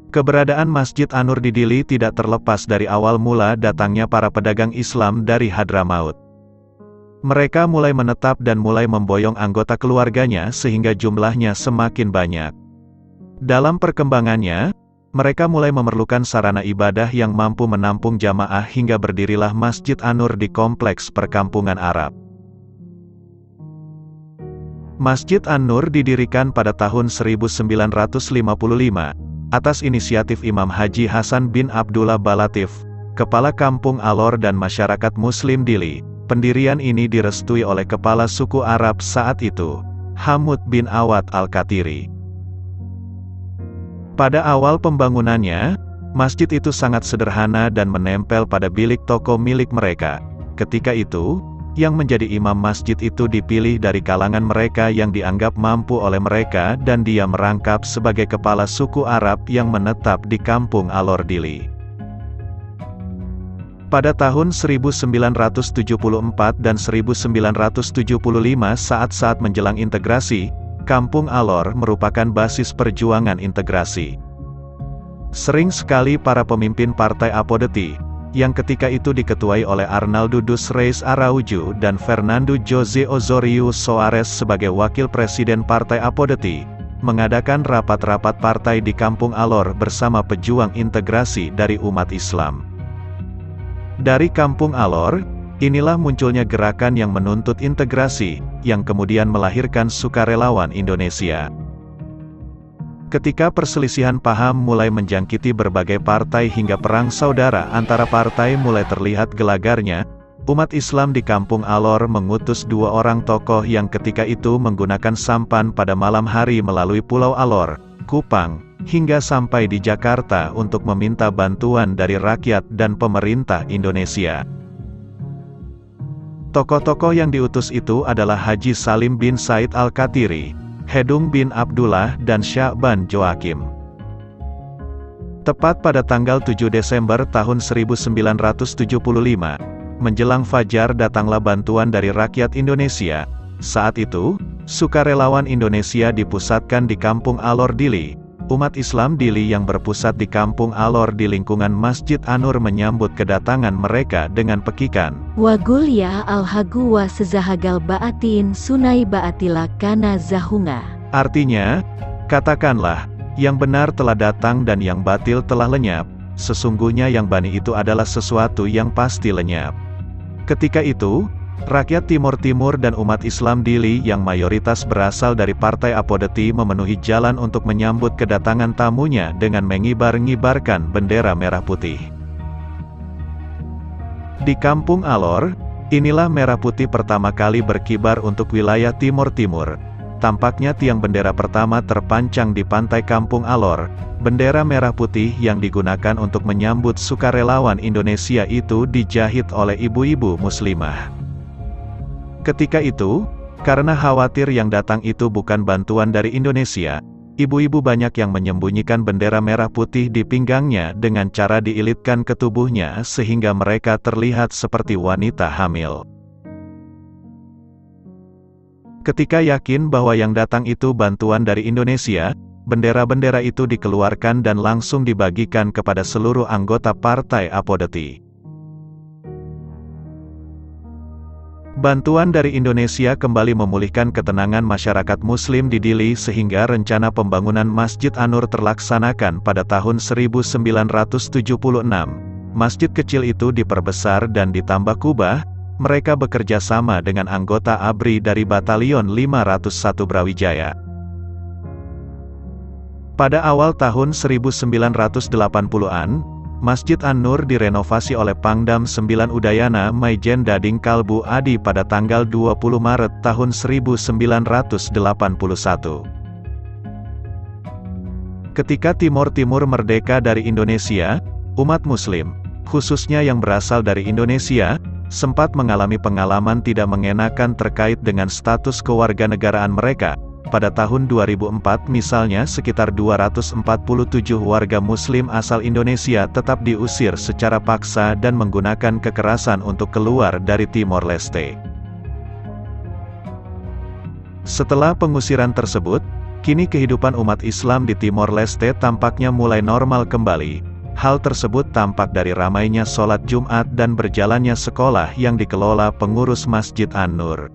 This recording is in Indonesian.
Keberadaan Masjid An-Nur di Dili tidak terlepas dari awal mula datangnya para pedagang Islam dari Hadramaut. Mereka mulai menetap dan mulai memboyong anggota keluarganya sehingga jumlahnya semakin banyak. Dalam perkembangannya, mereka mulai memerlukan sarana ibadah yang mampu menampung jamaah hingga berdirilah Masjid An-Nur di kompleks perkampungan Arab. Masjid An-Nur didirikan pada tahun 1955. Atas inisiatif Imam Haji Hasan bin Abdullah Balatif, Kepala Kampung Alor dan masyarakat Muslim Dili. Pendirian ini direstui oleh Kepala Suku Arab saat itu, Hamud bin Awad Al-Katiri. Pada awal pembangunannya, masjid itu sangat sederhana dan menempel pada bilik toko milik mereka. Ketika itu, yang menjadi imam masjid itu dipilih dari kalangan mereka yang dianggap mampu oleh mereka dan dia merangkap sebagai kepala suku Arab yang menetap di kampung Alor Dili. Pada tahun 1974 dan 1975 saat-saat menjelang integrasi, kampung Alor merupakan basis perjuangan integrasi. Sering sekali para pemimpin Partai Apodeti, yang ketika itu diketuai oleh Arnaldo dos Reis Araújo dan Fernando José Osorio Soares sebagai wakil presiden Partai Apodeti, mengadakan rapat-rapat partai di Kampung Alor bersama pejuang integrasi dari umat Islam. Dari Kampung Alor, inilah munculnya gerakan yang menuntut integrasi, yang kemudian melahirkan Sukarelawan Indonesia. Ketika perselisihan paham mulai menjangkiti berbagai partai hingga perang saudara antara partai mulai terlihat gelagarnya, umat Islam di Kampung Alor mengutus dua orang tokoh yang ketika itu menggunakan sampan pada malam hari melalui Pulau Alor, Kupang, hingga sampai di Jakarta untuk meminta bantuan dari rakyat dan pemerintah Indonesia. Tokoh-tokoh yang diutus itu adalah Haji Salim bin Said Al-Katiri, Hedung bin Abdullah dan Sya'ban Joakim. Tepat pada tanggal 7 Desember tahun 1975, menjelang fajar datanglah bantuan dari rakyat Indonesia. Saat itu, Sukarelawan Indonesia dipusatkan di Kampung Alor Dili. Umat Islam Dili yang berpusat di Kampung Alor di lingkungan Masjid An-Nur menyambut kedatangan mereka dengan pekikan. Wagulya al-hagu wa sezahagal ba'atin sunai ba'atila kana zahunga. Artinya, katakanlah, yang benar telah datang dan yang batil telah lenyap, sesungguhnya yang bani itu adalah sesuatu yang pasti lenyap. Ketika itu, rakyat Timur-Timur dan umat Islam Dili yang mayoritas berasal dari Partai Apodeti memenuhi jalan untuk menyambut kedatangan tamunya dengan mengibar-ngibarkan bendera merah putih. Di Kampung Alor, inilah merah putih pertama kali berkibar untuk wilayah Timur-Timur. Tampaknya tiang bendera pertama terpancang di pantai Kampung Alor. Bendera merah putih yang digunakan untuk menyambut Sukarelawan Indonesia itu dijahit oleh ibu-ibu muslimah. Ketika itu, karena khawatir yang datang itu bukan bantuan dari Indonesia, ibu-ibu banyak yang menyembunyikan bendera merah putih di pinggangnya dengan cara diilitkan ke tubuhnya sehingga mereka terlihat seperti wanita hamil. Ketika yakin bahwa yang datang itu bantuan dari Indonesia, bendera-bendera itu dikeluarkan dan langsung dibagikan kepada seluruh anggota Partai Apodeti. Bantuan dari Indonesia kembali memulihkan ketenangan masyarakat Muslim di Dili sehingga rencana pembangunan Masjid An-Nur terlaksanakan pada tahun 1976. Masjid kecil itu diperbesar dan ditambah kubah. Mereka bekerja sama dengan anggota ABRI dari Batalion 501 Brawijaya. Pada awal tahun 1980-an, Masjid An-Nur direnovasi oleh Pangdam 9 Udayana Maijen Dading Kalbu Adi pada tanggal 20 Maret tahun 1981. Ketika Timur-Timur merdeka dari Indonesia, umat Muslim, khususnya yang berasal dari Indonesia, sempat mengalami pengalaman tidak mengenakan terkait dengan status kewarganegaraan mereka. Pada tahun 2004 misalnya sekitar 247 warga Muslim asal Indonesia tetap diusir secara paksa dan menggunakan kekerasan untuk keluar dari Timor Leste. Setelah pengusiran tersebut, Kini kehidupan umat Islam di Timor Leste tampaknya mulai normal kembali. Hal tersebut tampak dari ramainya sholat Jumat dan berjalannya sekolah yang dikelola pengurus Masjid An-Nur.